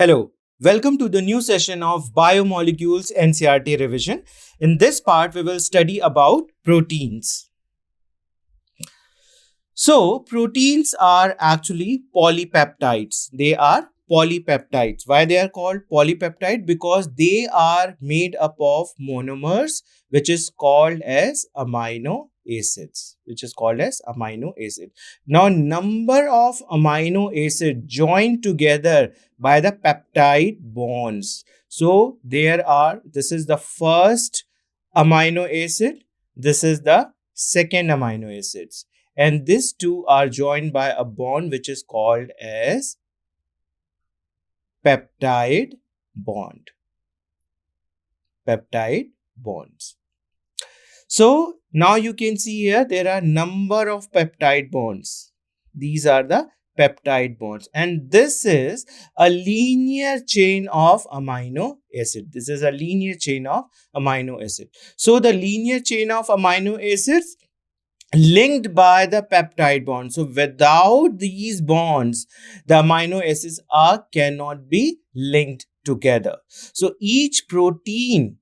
Hello, welcome to the new session of Biomolecules NCERT revision. In this part, we will study about proteins. So, proteins are actually polypeptides. They are polypeptides. Why they are called polypeptide? Because they are made up of monomers, which is called as amino acids. Now, number of amino acids joined together by the peptide bonds. So, this is the first amino acid. This is the second amino acids, and these two are joined by a bond which is called as peptide bond. Peptide bonds. So now you can see here there are number of peptide bonds. These are the peptide bonds, and this is a linear chain of amino acid. This is a linear chain of amino acid. So the linear chain of amino acids linked by the peptide bond. So without these bonds, the amino acids cannot be linked together. So each protein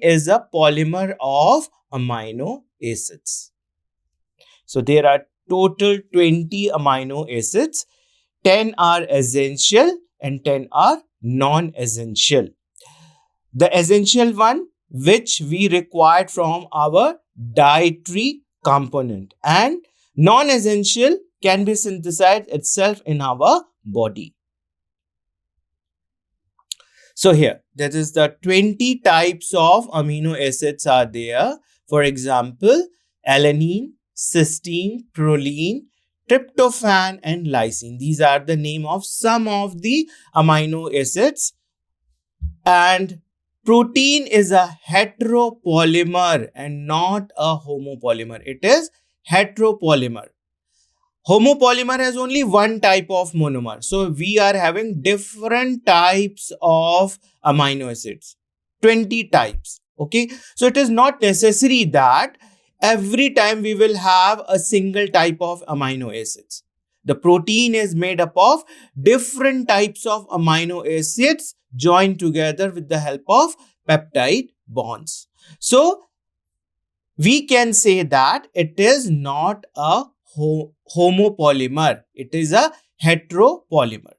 is a polymer of amino acids. So there are total 20 amino acids. 10 are essential and 10 are non-essential. The essential one which we required from our dietary component, and non-essential can be synthesized itself in our body. So here, that is the 20 types of amino acids are there. For example, alanine, cysteine, proline, tryptophan and lysine. These are the name of some of the amino acids. And protein is a heteropolymer and not a homopolymer. It is heteropolymer. Homopolymer has only one type of monomer. So we are having different types of amino acids. 20 types. Okay. So it is not necessary that every time we will have a single type of amino acids. The protein is made up of different types of amino acids joined together with the help of peptide bonds. So we can say that it is not a homopolymer. It is a heteropolymer.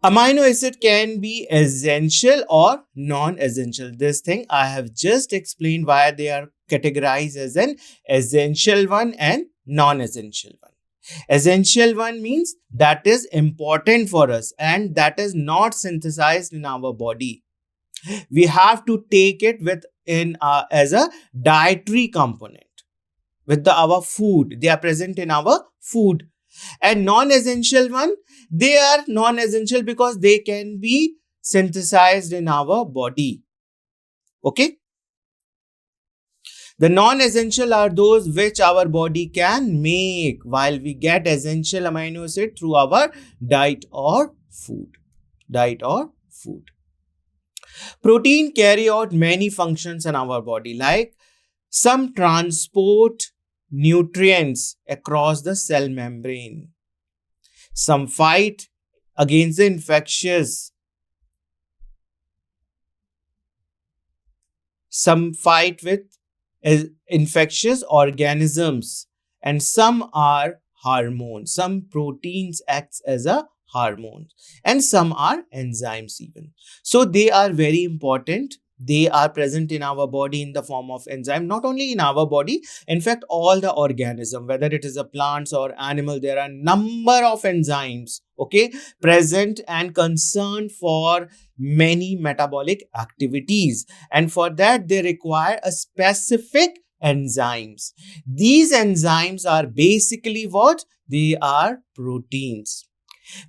Amino acid can be essential or non-essential. This thing I have just explained why they are categorized as an essential one and non-essential one. Essential one means that is important for us and that is not synthesized in our body. We have to take it as a dietary component with our food. They are present in our food. And non-essential one, they are non-essential because they can be synthesized in our body. Okay. The non-essential are those which our body can make, while we get essential amino acid through our diet or food. Protein carry out many functions in our body, like some transport nutrients across the cell membrane. Some fight against the infectious. Some fight with infectious organisms, and some are hormones. Some proteins act as a hormone, and some are enzymes even. So they are very important. They are present in our body in the form of enzyme, not only in our body, in fact all the organism, whether it is a plants or animal, there are number of enzymes present and concerned for many metabolic activities, and for that they require a specific enzymes. These enzymes are basically what? They are proteins.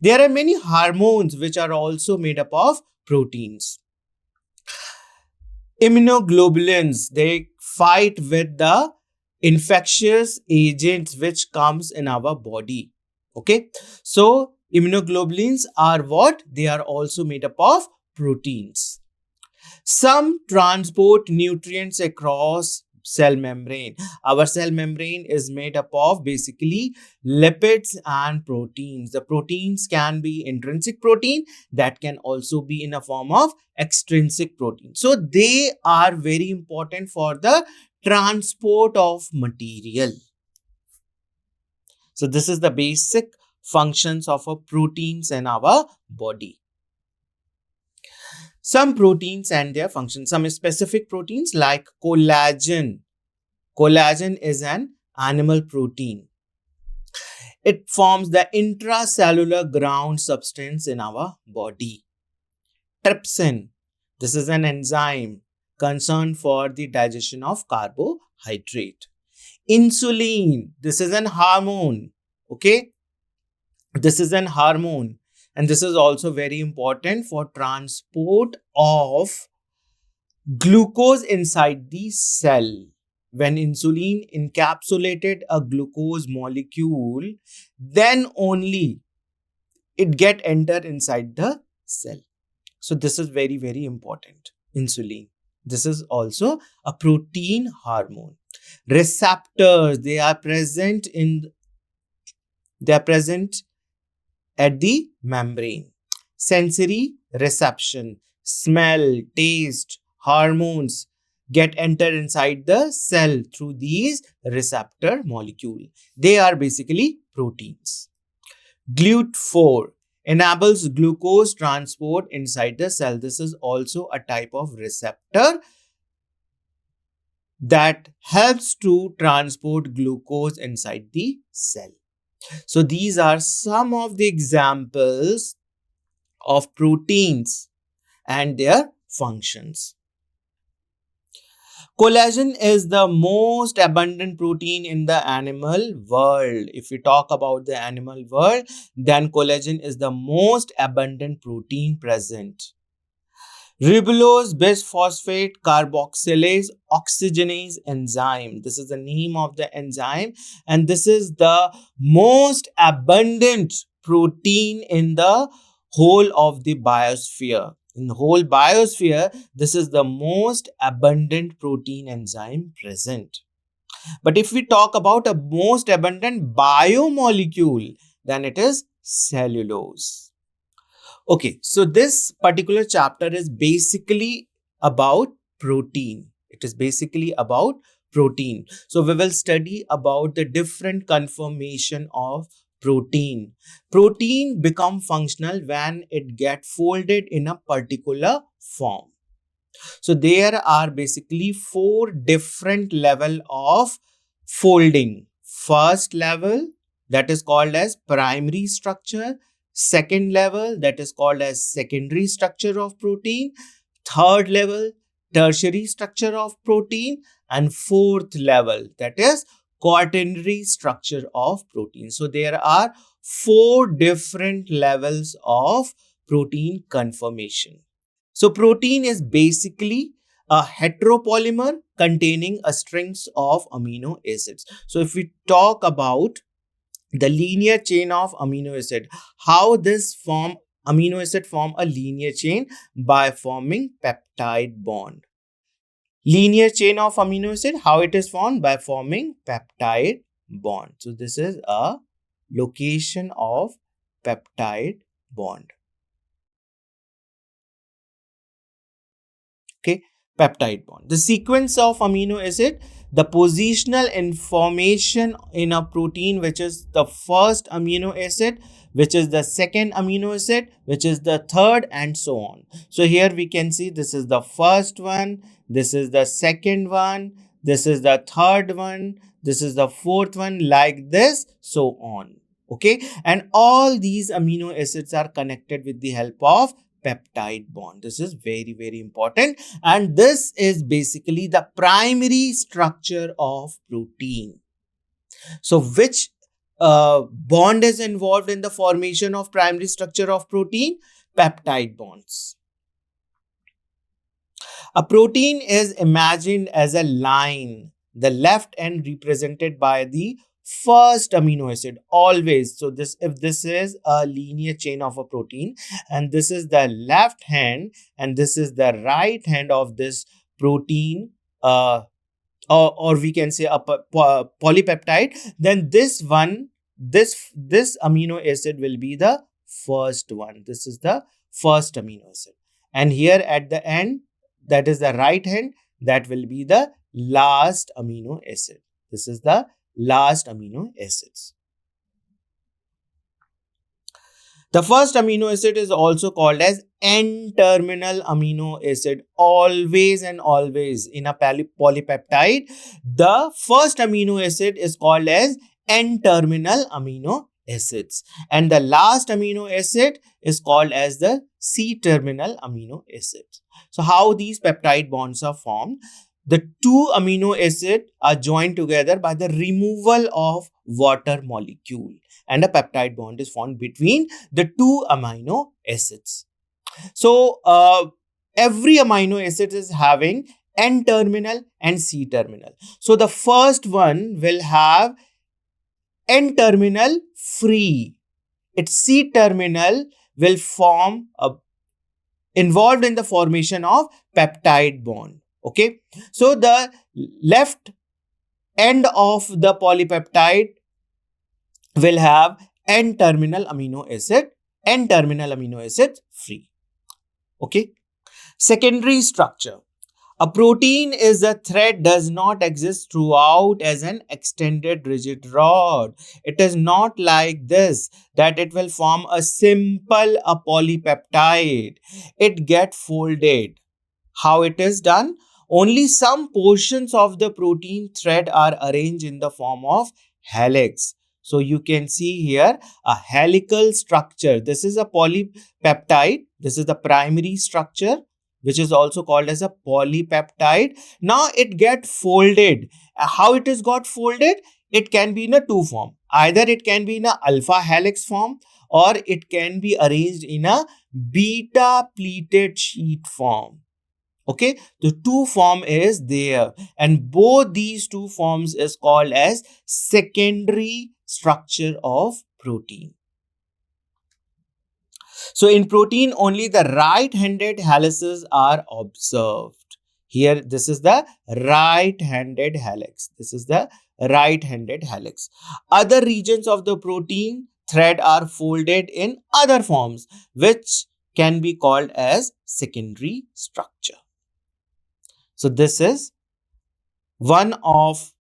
There are many hormones which are also made up of proteins. Immunoglobulins, they fight with the infectious agents which comes in our body. Okay. So immunoglobulins are what? They are also made up of proteins. Some transport nutrients across cell membrane. Our cell membrane is made up of basically lipids and proteins. The proteins can be intrinsic protein, that can also be in a form of extrinsic protein. So they are very important for the transport of material. So this is the basic functions of a proteins in our body. Some proteins and their functions, some specific proteins like collagen. Collagen is an animal protein. It forms the intracellular ground substance in our body. Trypsin, this is an enzyme concerned for the digestion of carbohydrate. Insulin, this is an hormone. Okay, this is an hormone, and this is also very important for transport of glucose inside the cell. When insulin encapsulated a glucose molecule, then only it get entered inside the cell. So this is very, very important. Insulin. This is also a protein hormone. Receptors, they are present at the membrane. Sensory reception, smell, taste, hormones get entered inside the cell through these receptor molecule. They are basically proteins. GLUT4 enables glucose transport inside the cell. This is also a type of receptor that helps to transport glucose inside the cell. So these are some of the examples of proteins and their functions. Collagen is the most abundant protein in the animal world. If we talk about the animal world, then collagen is the most abundant protein present. Ribulose bisphosphate carboxylase oxygenase enzyme. This is the name of the enzyme, and this is the most abundant protein in the whole of the biosphere. In the whole biosphere, this is the most abundant protein enzyme present. But if we talk about a most abundant biomolecule, then it is cellulose. Okay, so this particular chapter is basically about protein. It is basically about protein. So we will study about the different conformation of protein. Protein become functional when it get folded in a particular form. So there are basically 4 different level of folding. First level, that is called as primary structure. Second level, that is called as secondary structure of protein. Third level, tertiary structure of protein. And fourth level, that is quaternary structure of protein. So there are 4 different levels of protein conformation. So protein is basically a heteropolymer containing a strings of amino acids. So if we talk about the linear chain of amino acid, how this amino acid form a linear chain? By forming peptide bond. Linear chain of amino acid, how it is formed? By forming peptide bond. So this is a location of peptide bond. Okay, peptide bond. The sequence of amino acid, the positional information in a protein, which is the first amino acid, which is the second amino acid, which is the third, and so on. So here we can see this is the first one, this is the second one, this is the third one, this is the fourth one, like this, so on. Okay, and all these amino acids are connected with the help of peptide bond. This is very, very important, and this is basically the primary structure of protein. So which bond is involved in the formation of primary structure of protein? Peptide bonds. A protein is imagined as a line, the left end represented by the first amino acid always. So this, if this is a linear chain of a protein, and this is the left hand and this is the right hand of this protein or we can say a polypeptide, then this amino acid will be the first one. This is the first amino acid. And here at the end, that is the right hand, that will be the last amino acid. This is the last amino acids. The first amino acid is also called as N-terminal amino acid. Always and always in a polypeptide, the first amino acid is called as N-terminal amino acids. And the last amino acid is called as the C-terminal amino acids. So how these peptide bonds are formed? The two amino acids are joined together by the removal of water molecule, and a peptide bond is formed between the two amino acids. So every amino acid is having N-terminal and C-terminal. So the first one will have N-terminal free. Its C-terminal will form involved in the formation of peptide bond. Okay, so the left end of the polypeptide will have N-terminal amino acid free. Okay. Secondary structure. A protein is a thread does not exist throughout as an extended rigid rod. It is not like this, that it will form a polypeptide. It get folded. How it is done? Only some portions of the protein thread are arranged in the form of helix. So you can see here a helical structure. This is a polypeptide. This is the primary structure, which is also called as a polypeptide. Now it get folded. How it is got folded? It can be in a two form. Either it can be in a alpha helix form, or it can be arranged in a beta pleated sheet form. Okay, the two form is there, and both these two forms is called as secondary structure of protein. So in protein, only the right-handed helices are observed. Here, this is the right-handed helix. This is the right-handed helix. Other regions of the protein thread are folded in other forms, which can be called as secondary structure. So this is one of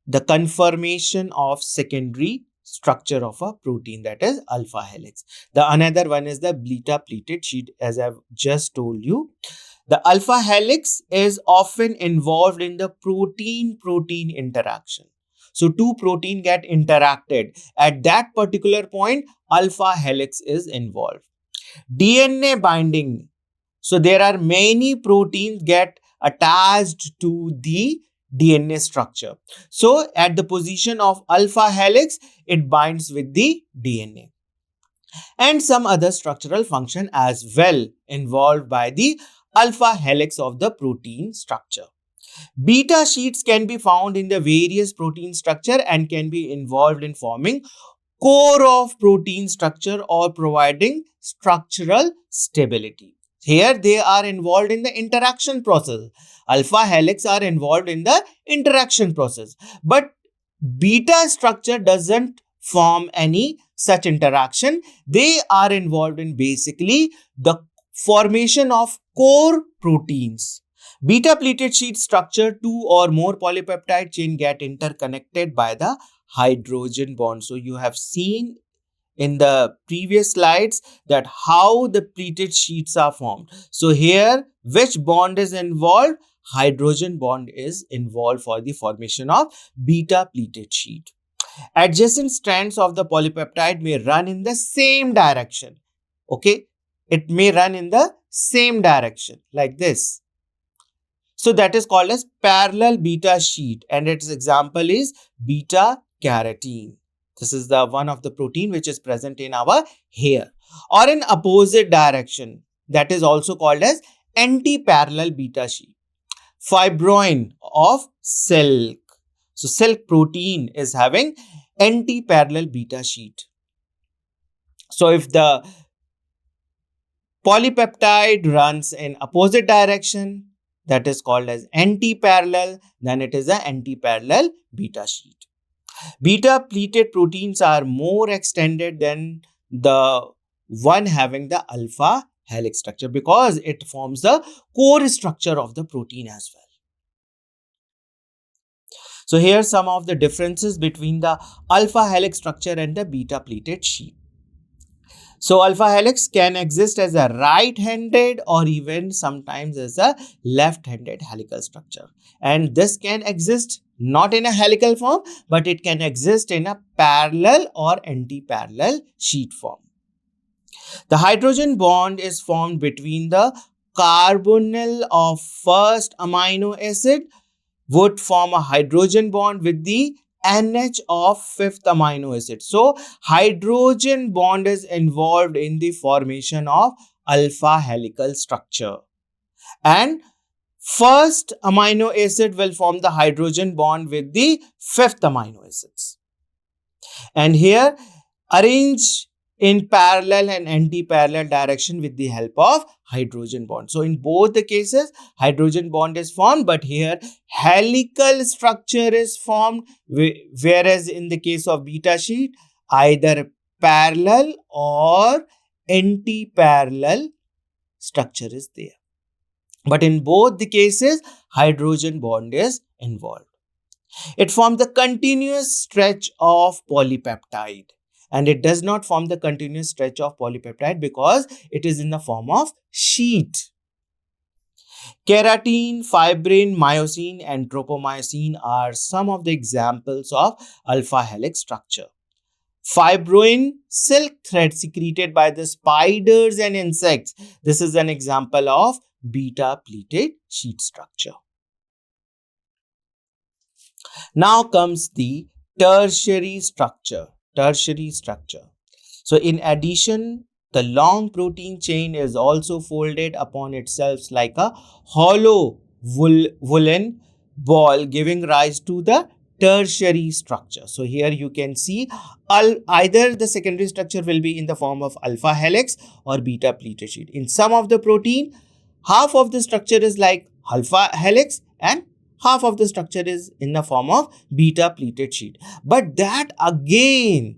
the conformation of secondary structure of a protein, that is alpha helix. The another one is the beta pleated sheet, as I've just told you. The alpha helix is often involved in the protein-protein interaction. So two protein get interacted. At that particular point, alpha helix is involved. DNA binding. So there are many proteins get attached to the DNA structure. So at the position of alpha helix, it binds with the DNA. And some other structural function as well involved by the alpha helix of the protein structure. Beta sheets can be found in the various protein structure and can be involved in forming core of protein structure or providing structural stability. Here they are involved in the interaction process. Alpha helix are involved in the interaction process. But beta structure doesn't form any such interaction. They are involved in basically the formation of core proteins. Beta pleated sheet structure, two or more polypeptide chain get interconnected by the hydrogen bond. So you have seen in the previous slides that how the pleated sheets are formed. So here, which bond is involved? Hydrogen bond is involved for the formation of beta pleated sheet. Adjacent strands of the polypeptide may run in the same direction. Okay, it may run in the same direction like this. So that is called as parallel beta sheet, and its example is beta carotene. This is the one of the protein which is present in our hair. Or in opposite direction, that is also called as anti-parallel beta sheet. Fibroin of silk. So silk protein is having anti-parallel beta sheet. So if the polypeptide runs in opposite direction, that is called as anti-parallel, then it is an anti-parallel beta sheet. Beta pleated proteins are more extended than the one having the alpha helix structure because it forms the core structure of the protein as well. So here are some of the differences between the alpha helix structure and the beta pleated sheet. So alpha helix can exist as a right-handed or even sometimes as a left-handed helical structure. And this can exist not in a helical form, but it can exist in a parallel or anti-parallel sheet form. The hydrogen bond is formed between the carbonyl of first amino acid would form a hydrogen bond with the NH of fifth amino acid. So, hydrogen bond is involved in the formation of alpha helical structure. And first amino acid will form the hydrogen bond with the fifth amino acids. And here, arrange in parallel and anti-parallel direction with the help of hydrogen bond. So in both the cases, hydrogen bond is formed, but here helical structure is formed, whereas in the case of beta sheet, either parallel or anti-parallel structure is there. But in both the cases, hydrogen bond is involved. It forms the continuous stretch of polypeptide. And it does not form the continuous stretch of polypeptide because it is in the form of sheet. Keratin, fibrin, myosin and tropomyosin are some of the examples of alpha helix structure. Fibrin, silk thread secreted by the spiders and insects. This is an example of beta pleated sheet structure. Now comes the tertiary structure. So in addition, the long protein chain is also folded upon itself like a hollow woolen ball, giving rise to the tertiary structure. So here you can see either the secondary structure will be in the form of alpha helix or beta pleated sheet. In some of the protein, half of the structure is like alpha helix and half of the structure is in the form of beta pleated sheet. But that again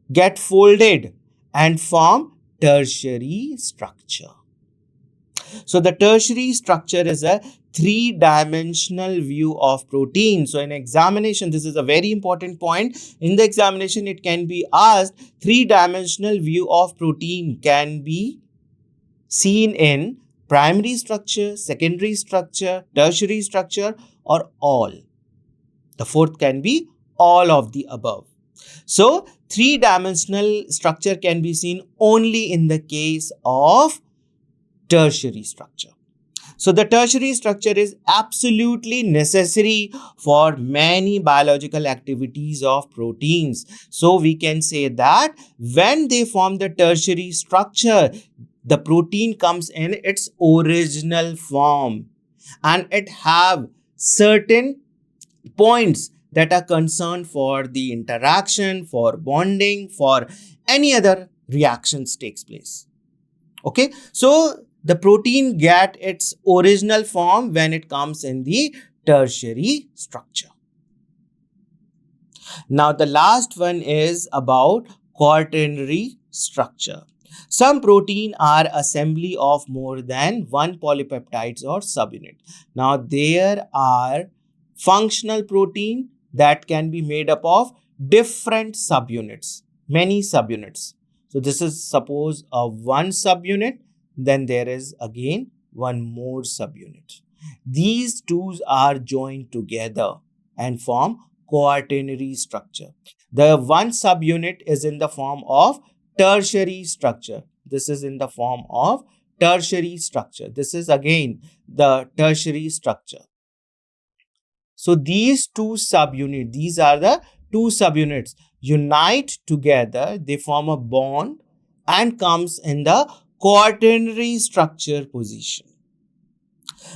get folded and form tertiary structure. So the tertiary structure is a three-dimensional view of protein. So in examination, this is a very important point. In the examination, it can be asked, three-dimensional view of protein can be seen in primary structure, secondary structure, tertiary structure, or all. The fourth can be all of the above. So, three-dimensional structure can be seen only in the case of tertiary structure. So, the tertiary structure is absolutely necessary for many biological activities of proteins. So, we can say that when they form the tertiary structure, the protein comes in its original form and it have certain points that are concerned for the interaction, for bonding, for any other reactions takes place. Okay, so the protein get its original form when it comes in the tertiary structure. Now the last one is about quaternary structure. Some protein are assembly of more than one polypeptides or subunit. Now there are functional protein that can be made up of different subunits, many subunits. So this is suppose a one subunit, then there is again one more subunit. These two are joined together and form quaternary structure. The one subunit is in the form of tertiary structure. This is in the form of tertiary structure. This is again the tertiary structure. So these two subunits, these are the two subunits, unite together, they form a bond and comes in the quaternary structure position.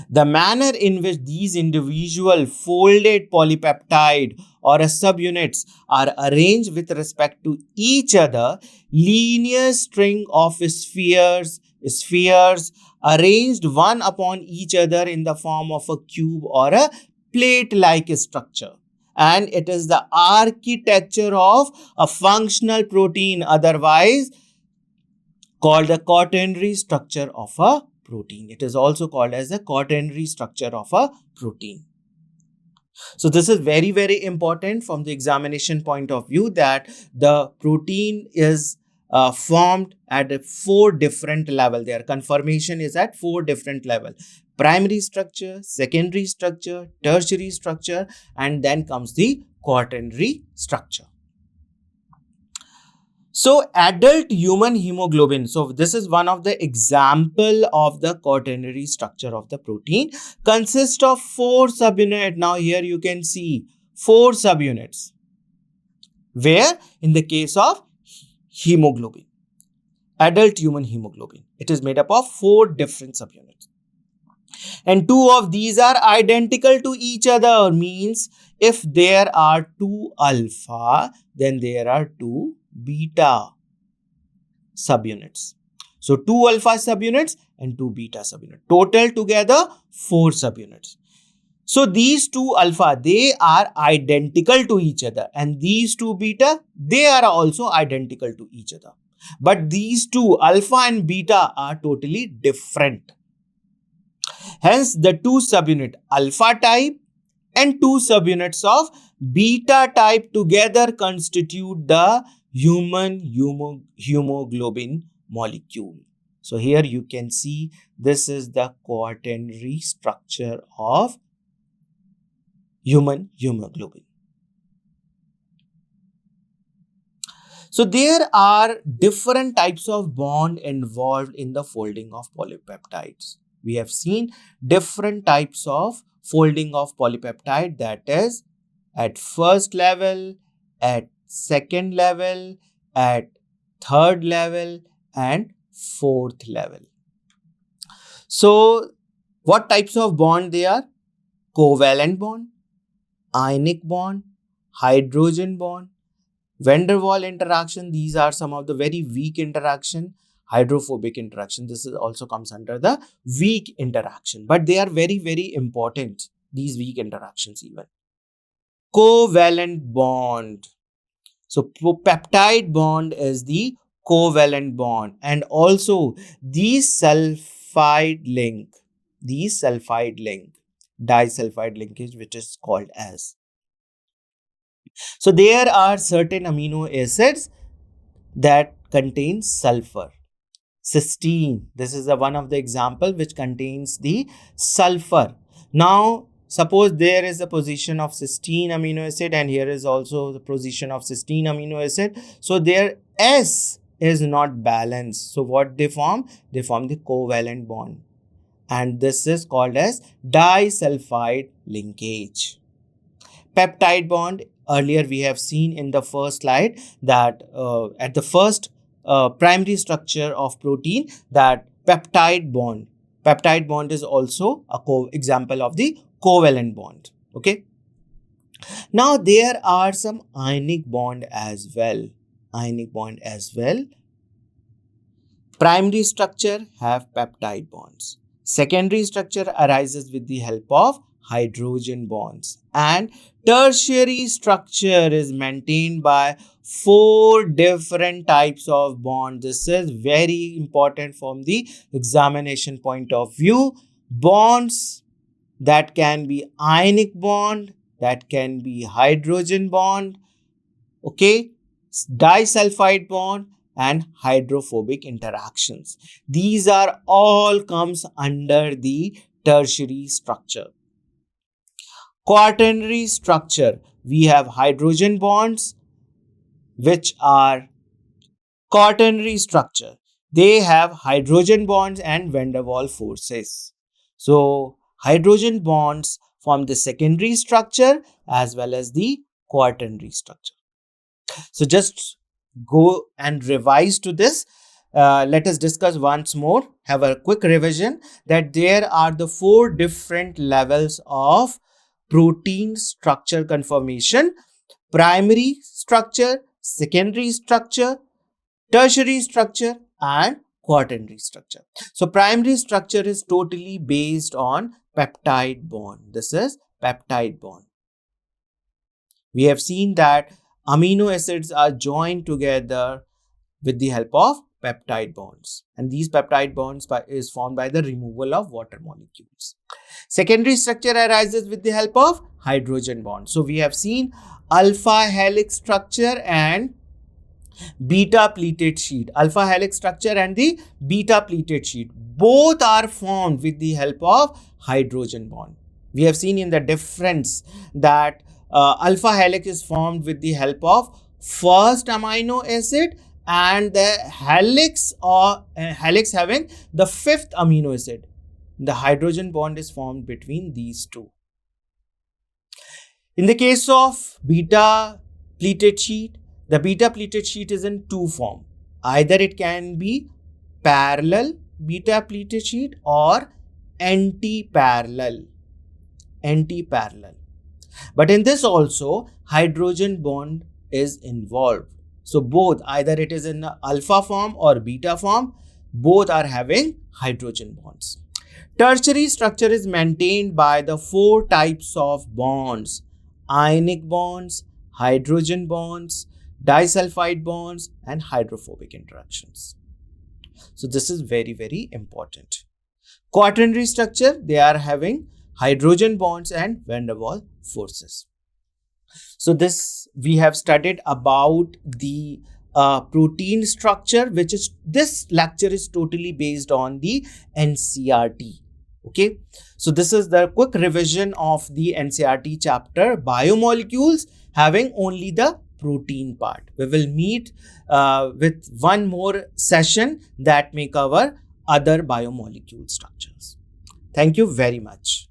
The manner in which these individual folded polypeptide or subunits are arranged with respect to each other, linear string of spheres spheres arranged one upon each other in the form of a cube or a plate-like structure. And it is the architecture of a functional protein, otherwise called the quaternary structure of a protein. It is also called as the quaternary structure of a protein. So this is very, very important from the examination point of view, that the protein is formed at 4 different levels. Their conformation is at 4 different levels: primary structure, secondary structure, tertiary structure, and then comes the quaternary structure. So adult human hemoglobin. So this is one of the example of the quaternary structure of the protein. Consists of 4 subunits. Now here you can see 4 subunits. Where in the case of hemoglobin, adult human hemoglobin, it is made up of 4 different subunits. And 2 of these are identical to each other. Means if there are 2 alpha, then there are 2 beta subunits. So 2 alpha subunits and 2 beta subunits. Total together 4 subunits. So these 2 alpha, they are identical to each other, and these 2 beta, they are also identical to each other. But these 2 alpha and beta are totally different. Hence the 2 subunit alpha type and 2 subunits of beta type together constitute the human hemoglobin molecule. So here you can see this is the quaternary structure of human hemoglobin. So there are different types of bond involved in the folding of polypeptides. We have seen different types of folding of polypeptide, that is at first level, at second level, at third level, and fourth level. So what types of bond they are? Covalent bond, ionic bond, hydrogen bond, van der Waals interaction. These are some of the very weak interaction. Hydrophobic interaction, this is also comes under the weak interaction, but they are very, very important, these weak interactions even. Covalent bond. So peptide bond is the covalent bond, and also the sulfide link, disulfide linkage, which is called as. So there are certain amino acids that contain sulfur. Cysteine, this is one of the example which contains the sulfur. Now suppose there is a position of cysteine amino acid, and here is also the position of cysteine amino acid. So their S is not balanced. So what they form? They form the covalent bond, and this is called as disulfide linkage. Peptide bond, earlier we have seen in the first slide that at the first primary structure of protein, that peptide bond is also a example of the covalent bond. Okay. Now there are some ionic bond as well. Primary structure have peptide bonds. Secondary structure arises with the help of hydrogen bonds, and tertiary structure is maintained by 4 different types of bonds. This is very important from the examination point of view. Bonds that can be ionic bond, that can be hydrogen bond, okay, disulfide bond, and hydrophobic interactions. These are all comes under the tertiary structure. Quaternary structure, we have hydrogen bonds which are quaternary structure. They have hydrogen bonds and van der Waals forces. So hydrogen bonds form the secondary structure as well as the quaternary structure. So just go and revise to this. Let us discuss once more, have a quick revision, that there are the 4 different levels of protein structure conformation: primary structure, secondary structure, tertiary structure, and quaternary structure. So primary structure is totally based on peptide bond. This is peptide bond. We have seen that amino acids are joined together with the help of peptide bonds, and these peptide bonds is formed by the removal of water molecules. Secondary structure arises with the help of hydrogen bonds. So we have seen alpha helix structure and beta pleated sheet. Alpha helix structure and the beta pleated sheet both are formed with the help of hydrogen bond. We have seen in the difference that alpha helix is formed with the help of first amino acid, and the helix or helix having the fifth amino acid. The hydrogen bond is formed between these two. In the case of beta pleated sheet, the beta pleated sheet is in two forms. Either it can be parallel beta pleated sheet or anti-parallel. But in this also, hydrogen bond is involved. So both, either it is in alpha form or beta form, both are having hydrogen bonds. Tertiary structure is maintained by the four types of bonds: ionic bonds, hydrogen bonds, disulfide bonds, and hydrophobic interactions. So this is very, very important. Quaternary structure, they are having hydrogen bonds and van der Waals forces. So this we have studied about the protein structure, which is, this lecture is totally based on the NCERT. Okay, so this is the quick revision of the NCERT chapter Biomolecules, having only the protein part. We will meet with one more session that may cover other biomolecule structures. Thank you very much.